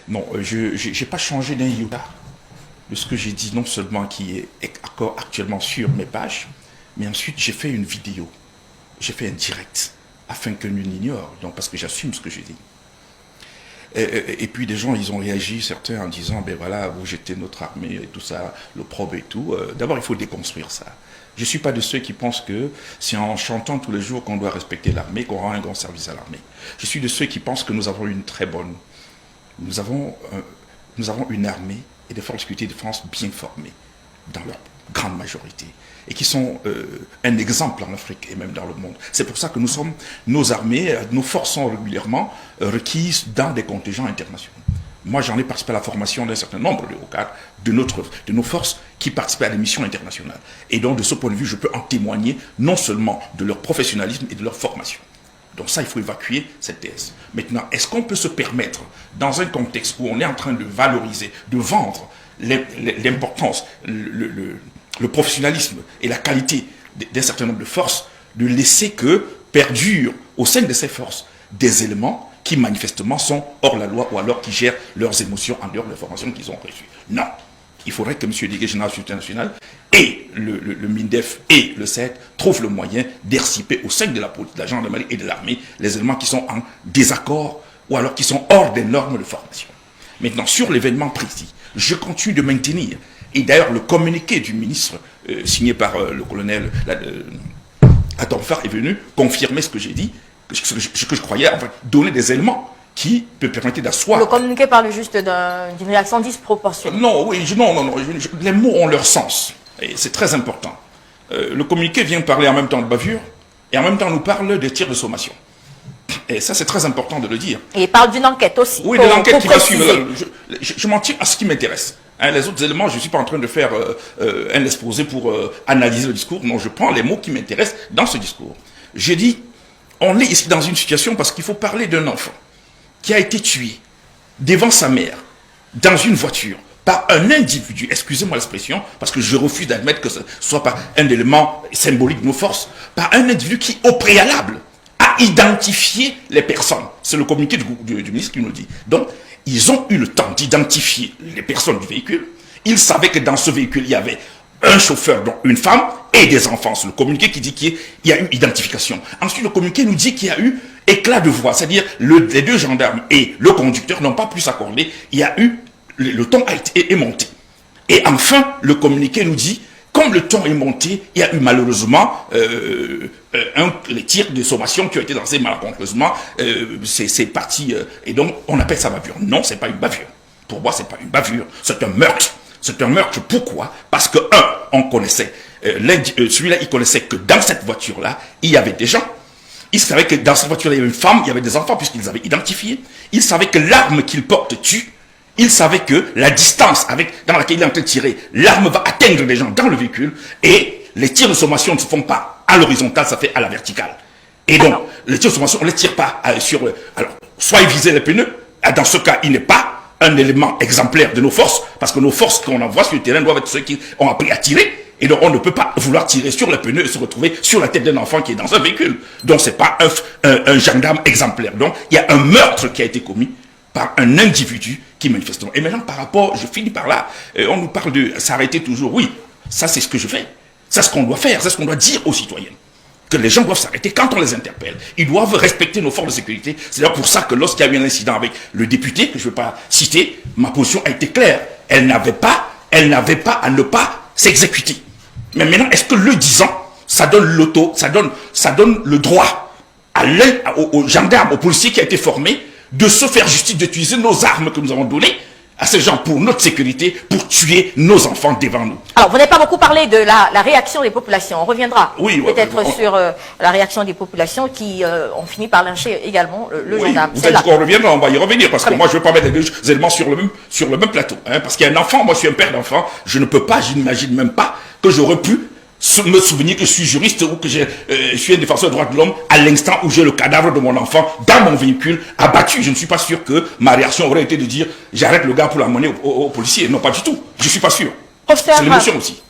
Non, je n'ai pas changé d'un iota de ce que j'ai dit, non seulement qui est actuellement sur mes pages, mais ensuite j'ai fait une vidéo, j'ai fait un direct, afin que nul n'ignore, donc parce que j'assume ce que j'ai dit. Et puis des gens, ils ont réagi, certains en disant, ben voilà, vous jetez notre armée et tout ça, l'opprobre et tout. D'abord, il faut déconstruire ça. Je ne suis pas de ceux qui pensent que c'est en chantant tous les jours qu'on doit respecter l'armée, qu'on rend un grand service à l'armée. Je suis de ceux qui pensent que nous avons une très bonne... Nous avons une armée et des forces de sécurité de France bien formées, dans leur grande majorité, et qui sont un exemple en Afrique et même dans le monde. C'est pour ça que nos armées, nos forces sont régulièrement requises dans des contingents internationaux. Moi, j'en ai participé à la formation d'un certain nombre de hauts cadres de nos forces qui participaient à des missions internationales. Et donc, de ce point de vue, je peux en témoigner non seulement de leur professionnalisme et de leur formation. Donc ça, il faut évacuer cette thèse. Maintenant, est-ce qu'on peut se permettre, dans un contexte où on est en train de valoriser, de vendre l'importance, le professionnalisme et la qualité d'un certain nombre de forces, de laisser que perdurent au sein de ces forces des éléments qui manifestement sont hors la loi ou alors qui gèrent leurs émotions en dehors de l'information qu'ils ont reçue. Non. Il faudrait que M. le délégué général de la sécurité nationale et le MINDEF et le CED trouvent le moyen d'exciper au sein de la police, de la gendarmerie et de l'armée les éléments qui sont en désaccord ou alors qui sont hors des normes de formation. Maintenant, sur l'événement précis, je continue de maintenir, et d'ailleurs le communiqué du ministre signé par le colonel Atomfar est venu confirmer ce que j'ai dit, ce que je croyais, enfin, donner des éléments qui peut permettre d'asseoir. Le communiqué parle juste d'une réaction disproportionnée. Non, oui, non, les mots ont leur sens, et c'est très important. Le communiqué vient parler en même temps de bavure, et en même temps nous parle des tirs de sommation. Et ça, c'est très important de le dire. Et il parle d'une enquête aussi. Oui, de l'enquête qui va suivre. Je m'en tiens à ce qui m'intéresse. Hein, les autres éléments, je ne suis pas en train de faire un exposé pour analyser le discours. Non, je prends les mots qui m'intéressent dans ce discours. J'ai dit, on est ici dans une situation parce qu'il faut parler d'un enfant qui a été tué devant sa mère, dans une voiture, par un individu, excusez-moi l'expression, parce que je refuse d'admettre que ce soit pas un élément symbolique de nos forces, par un individu qui, au préalable, a identifié les personnes. C'est le communiqué du ministre qui nous dit. Donc, ils ont eu le temps d'identifier les personnes du véhicule. Ils savaient que dans ce véhicule, il y avait un chauffeur, dont une femme, et des enfants. C'est le communiqué qui dit qu'il y a eu identification. Ensuite, le communiqué nous dit qu'il y a eu éclat de voix, c'est-à-dire les deux gendarmes et le conducteur n'ont pas pu s'accorder. Il y a eu, le ton est monté. Et enfin, le communiqué nous dit, comme le ton est monté, il y a eu malheureusement les tirs de sommation qui ont été lancés malencontreusement. C'est parti, et donc on appelle ça bavure. Non, c'est pas une bavure. Pour moi, c'est pas une bavure, c'est un meurtre. C'est un meurtre. Pourquoi? Parce que, on connaissait, celui-là, il connaissait que dans cette voiture-là, il y avait des gens. Il savait que dans cette voiture-là, il y avait une femme, il y avait des enfants, puisqu'ils avaient identifié. Il savait que l'arme qu'il porte tue. Il savait que la distance dans laquelle il est en train de tirer, l'arme va atteindre les gens dans le véhicule. Et les tirs de sommation ne se font pas à l'horizontale, ça fait à la verticale. Et donc, les tirs de sommation, on ne les tire pas sur... alors, soit ils visaient les pneus, dans ce cas, il n'est pas un élément exemplaire de nos forces, parce que nos forces qu'on envoie sur le terrain doivent être ceux qui ont appris à tirer. Et donc, on ne peut pas vouloir tirer sur les pneus et se retrouver sur la tête d'un enfant qui est dans un véhicule. Donc, ce n'est pas un gendarme exemplaire. Donc, il y a un meurtre qui a été commis par un individu qui manifestement. Et maintenant, par rapport, je finis par là, on nous parle de s'arrêter toujours. Oui, ça c'est ce que je fais. C'est ce qu'on doit faire, c'est ce qu'on doit dire aux citoyens. Que les gens doivent s'arrêter quand on les interpelle. Ils doivent respecter nos forces de sécurité. C'est d'ailleurs pour ça que lorsqu'il y a eu un incident avec le député, que je ne vais pas citer, ma position a été claire. Elle n'avait pas à ne pas s'exécuter. Mais maintenant, est-ce que le disant, ça donne ça donne le droit aux gendarmes, aux policiers qui a été formé, de se faire justice, d'utiliser nos armes que nous avons données à ces gens pour notre sécurité, pour tuer nos enfants devant nous. Alors, vous n'avez pas beaucoup parlé de la réaction des populations. On reviendra peut-être sur la réaction des populations qui ont fini par lyncher également le gendarme. Vous avez dit qu'on reviendra, on va y revenir, parce que moi, je ne veux pas mettre les deux éléments sur le même plateau. Hein, parce qu'il y a un enfant, moi je suis un père d'enfant, je ne peux pas, je n'imagine même pas que j'aurais pu me souvenir que je suis juriste ou que je suis un défenseur des droits de l'homme à l'instant où j'ai le cadavre de mon enfant dans mon véhicule abattu. Je ne suis pas sûr que ma réaction aurait été de dire j'arrête le gars pour l'amener au policier. Non, pas du tout. Je ne suis pas sûr. C'est l'émotion aussi.